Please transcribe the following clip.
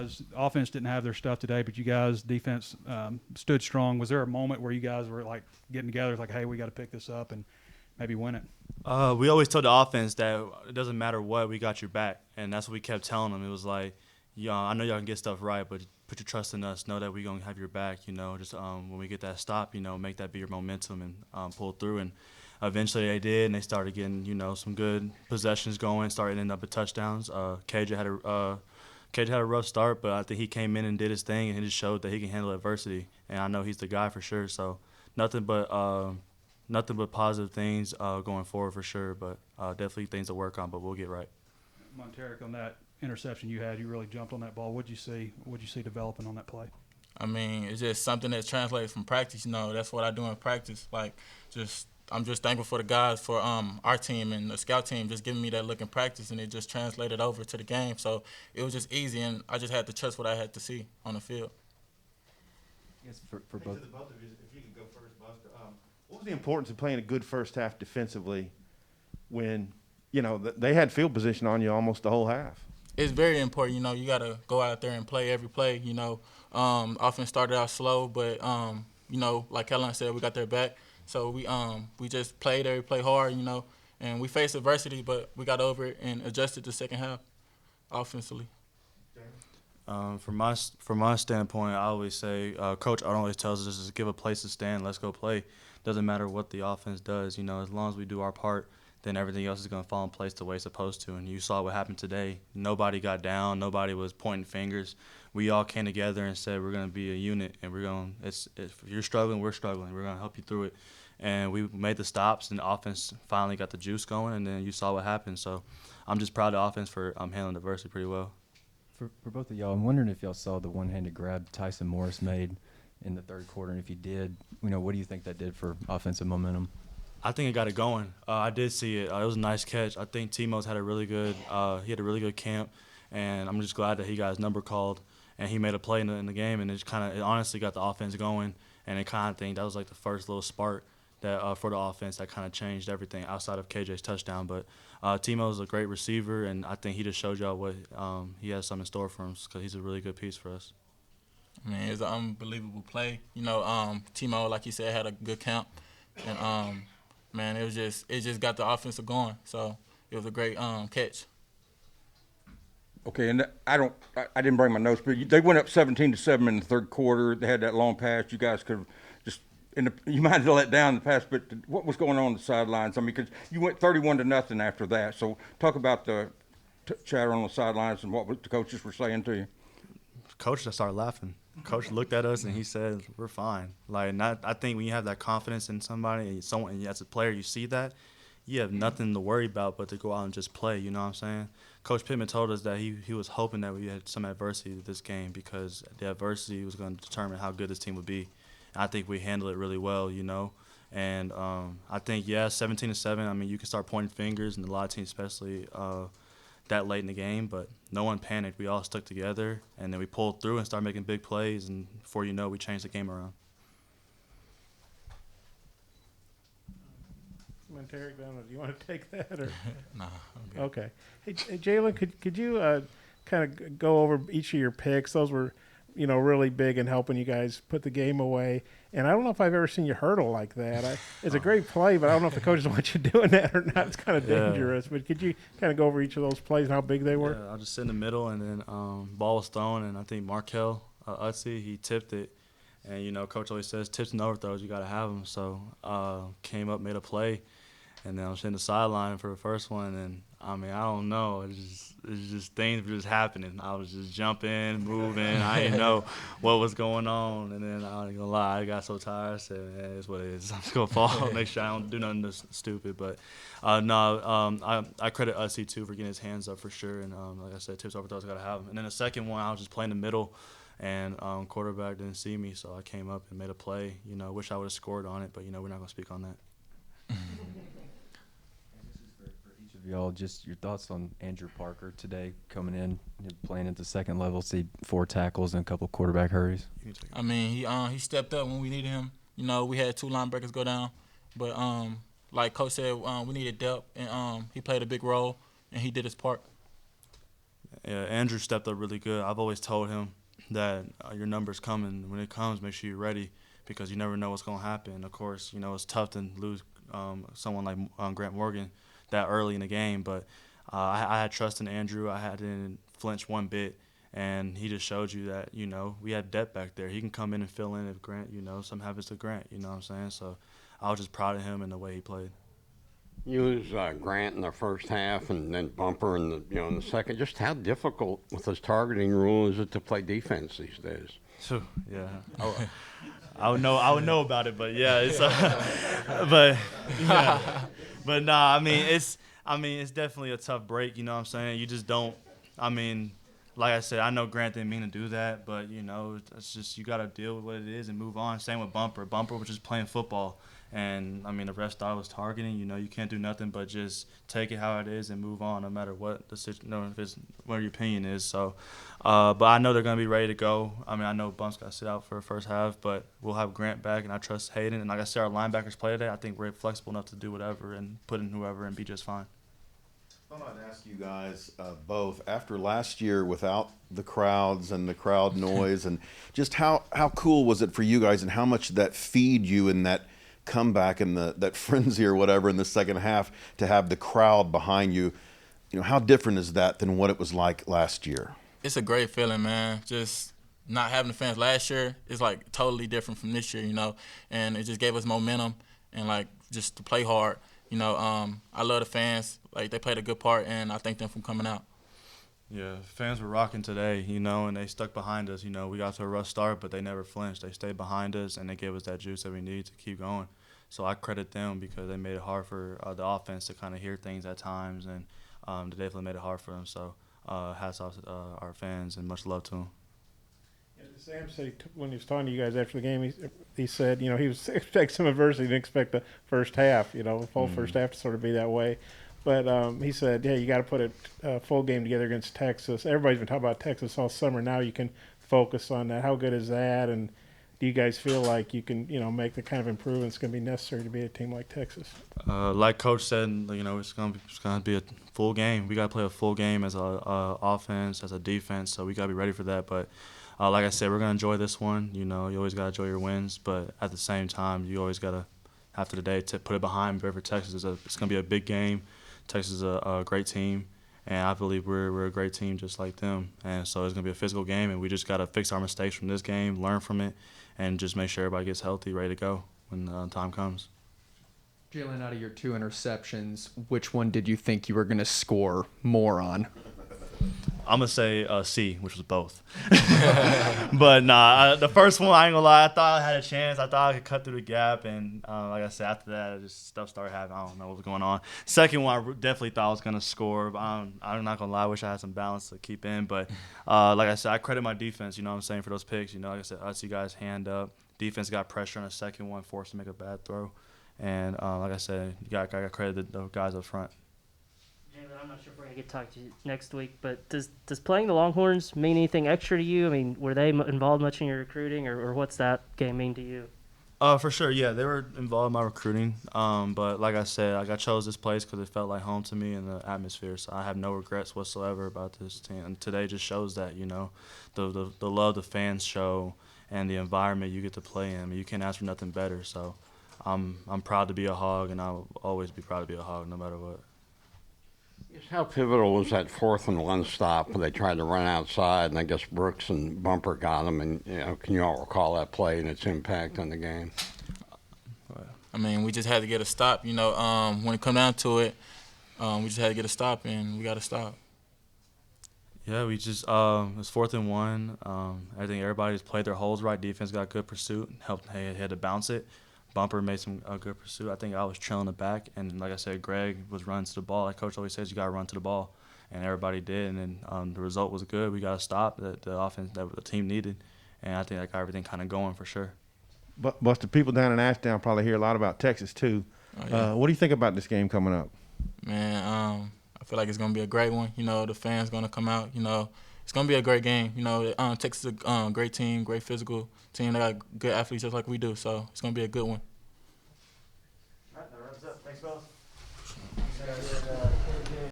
guys, offense didn't have their stuff today, but you guys, defense stood strong. Was there a moment where you guys were like getting together, like, hey, we got to pick this up and maybe win it? We always told the offense that it doesn't matter what, we got your back, and that's what we kept telling them. It was like, I know y'all can get stuff right, but put your trust in us. Know that we're gonna have your back. Just when we get that stop, make that be your momentum and pull through. And eventually they did, and they started getting some good possessions going, started ending up at touchdowns. KJ had a rough start, but I think he came in and did his thing, and he just showed that he can handle adversity. And I know he's the guy for sure. So nothing but positive things going forward for sure. But definitely things to work on, but we'll get right. Montaric, on that interception you had, you really jumped on that ball. What'd you see developing on that play? I mean, it's just something that translates from practice. That's what I do in practice. I'm just thankful for the guys, for our team and the scout team, just giving me that look in practice, and it just translated over to the game. So it was just easy, and I just had to trust what I had to see on the field. Yes, for both. To the both of you, if you can go first, Buster. What was the importance of playing a good first half defensively when they had field position on you almost the whole half? It's very important. You got to go out there and play every play. Offense started out slow, but like Catalon said, we got their back. So we just played every play hard, and we faced adversity, but we got over it and adjusted the second half offensively. From my standpoint, I always say, Coach always tells us just give a place to stand, let's go play. Doesn't matter what the offense does, as long as we do our part, then everything else is going to fall in place the way it's supposed to. And you saw what happened today. Nobody got down. Nobody was pointing fingers. We all came together and said we're going to be a unit, and if you're struggling, we're struggling. We're going to help you through it. And we made the stops, and the offense finally got the juice going, and then you saw what happened. So I'm just proud of the offense for handling adversity pretty well. For both of y'all, I'm wondering if y'all saw the one-handed grab Tyson Morris made in the third quarter, and if you did, what do you think that did for offensive momentum? I think it got it going. I did see it. It was a nice catch. I think Timo's had a really good camp, and I'm just glad that he got his number called, and he made a play in the game, and it honestly got the offense going, and I kind of think that was like the first little spark that for the offense that kind of changed everything outside of KJ's touchdown. But Timo's a great receiver, and I think he just showed y'all what he has something in store for him because he's a really good piece for us. I mean, it was an unbelievable play. Timo, like you said, had a good camp, and man, it just got the offense going. So it was a great catch. Okay, and I didn't bring my notes, but they went up 17-7 in the third quarter. They had that long pass. You guys could have just you might have let down the pass, but what was going on the sidelines? I mean, because you went 31-0 after that. So talk about the chatter on the sidelines and what the coaches were saying to you. Coach just started laughing. Coach looked at us and he said, "We're fine." I think when you have that confidence in somebody and as a player you see that, you have nothing to worry about but to go out and just play. You know what I'm saying? Coach Pittman told us that he was hoping that we had some adversity to this game because the adversity was going to determine how good this team would be. And I think we handled it really well, And I think 17-7. I mean, you can start pointing fingers, and a lot of teams, especially that late in the game, but no one panicked. We all stuck together, and then we pulled through and started making big plays, and before you know, we changed the game around. Montaric, do you want to take that? Or? Nah, I'm good. Okay. Hey, Jalen, could you kind of go over each of your picks? Those were, really big in helping you guys put the game away. And I don't know if I've ever seen you hurdle like that. It's a great play, but I don't know if the coaches want you doing that or not. It's kind of dangerous. But could you kind of go over each of those plays and how big they were? Yeah, I'll just sit in the middle, and then ball was thrown, and I think Markel Utsi, he tipped it. And, Coach always says tips and overthrows, you got to have them. So came up, made a play. And then I was in the sideline for the first one, and I don't know. It's just things were just happening. I was just jumping, moving. I didn't know what was going on. And then I ain't gonna lie, I got so tired. I said, "Man, it's what it is. I'm just gonna fall. Make sure I don't do nothing stupid." But I credit Ussie too for getting his hands up for sure. And like I said, tips overthrows gotta have them. And then the second one, I was just playing the middle, and quarterback didn't see me, so I came up and made a play. Wish I would have scored on it, but we're not gonna speak on that. Y'all, just your thoughts on Andrew Parker today coming in, playing at the second level, see 4 tackles and a couple quarterback hurries. I mean, he stepped up when we needed him. We had 2 linebackers go down, but like Coach said, we needed depth, and he played a big role, and he did his part. Andrew stepped up really good. I've always told him that your number's coming. When it comes, make sure you're ready because you never know what's going to happen. Of course, it's tough to lose someone like Grant Morgan that early in the game, but I had trust in Andrew. didn't flinch one bit, and he just showed you that, we had depth back there. He can come in and fill in if Grant, something happens to Grant, you know what I'm saying? So I was just proud of him and the way he played. You lose Grant in the first half and then Bumper in the second. Just how difficult with this targeting rule is it to play defense these days? Yeah, I would know about it, but yeah, it's but nah. It's definitely a tough break. You know what I'm saying? You just don't. Like I said, I know Grant didn't mean to do that, but it's just you got to deal with what it is and move on. Same with Bumper. Bumper was just playing football. And, the rest thought was targeting. You can't do nothing but just take it how it is and move on no matter what what your opinion is. So, but I know they're going to be ready to go. I know Bump's got to sit out for the first half, but we'll have Grant back, and I trust Hayden. And like I said, our linebackers play today. I think we're flexible enough to do whatever and put in whoever and be just fine. I thought I'd ask you guys both, after last year without the crowds and the crowd noise, and just how cool was it for you guys and how much did that feed you in that comeback and that frenzy or whatever in the second half to have the crowd behind you? How different is that than what it was like last year? It's a great feeling, man. Just not having the fans last year is like totally different from this year, and it just gave us momentum and like just to play hard. I love the fans. Like, they played a good part, and I thank them for coming out. Yeah, fans were rocking today, and they stuck behind us. We got to a rough start, but they never flinched. They stayed behind us, and they gave us that juice that we need to keep going. So I credit them because they made it hard for the offense to kind of hear things at times, and they definitely made it hard for them. So hats off to our fans, and much love to them. Sam said when he was talking to you guys after the game, he said, he was expecting some adversity. He didn't expect the first half, the full first half to sort of be that way. But he said, you got to put a full game together against Texas. Everybody's been talking about Texas all summer. Now you can focus on that. How good is that? And do you guys feel like you can, make the kind of improvements going to be necessary to be a team like Texas? Like Coach said, it's going to be a full game. We got to play a full game as a offense, as a defense. So we got to be ready for that. But like I said, we're going to enjoy this one. You always got to enjoy your wins. But at the same time, you always got to, after the day, to put it behind for Texas. It's going to be a big game. Texas is a great team, and I believe we're a great team just like them. And so it's going to be a physical game, and we just got to fix our mistakes from this game, learn from it, and just make sure everybody gets healthy, ready to go when time comes. Jalen, out of your 2 interceptions, which one did you think you were going to score more on? I'm going to say C, which was both. But nah, the first one, I ain't going to lie, I thought I had a chance. I thought I could cut through the gap. And like I said, after that, just stuff started happening. I don't know what was going on. Second one, I definitely thought I was going to score. But I'm not going to lie, I wish I had some balance to keep in. But like I said, I credit my defense, what I'm saying, for those picks. Like I said, I see guys hand up. Defense got pressure on the second one, forced to make a bad throw. And like I said, I got credit the guys up front. Jalen, I'm not sure if we're going to get to talk to you next week, but does playing the Longhorns mean anything extra to you? Were they involved much in your recruiting, or what's that game mean to you? For sure, yeah. They were involved in my recruiting. But like I said, I chose this place because it felt like home to me and the atmosphere. So I have no regrets whatsoever about this team. And today just shows that, the love the fans show and the environment you get to play in. You can't ask for nothing better. So I'm proud to be a Hog, and I'll always be proud to be a Hog no matter what. How pivotal was that 4th and 1 stop where they tried to run outside, and I guess Brooks and Bumper got them? And can you all recall that play and its impact on the game? We just had to get a stop. When it come down to it, we just had to get a stop, and we got a stop. Yeah, we just it was 4th and 1. I think everybody just played their holes right. Defense got good pursuit, had to bounce it. Bumper made some good pursuit. I think I was trailing the back, and like I said, Greg was running to the ball. Like Coach always says, you got to run to the ball, and everybody did. And then the result was good. We got a stop that the offense that the team needed, and I think that got everything kind of going for sure. But the people down in Ashdown probably hear a lot about Texas too. Oh, yeah. What do you think about this game coming up? Man, I feel like it's gonna be a great one. The fans gonna come out. It's gonna be a great game. Texas is a great team, great physical team. They got good athletes just like we do, so it's gonna be a good one. All right, that wraps up. Thanks, fellas.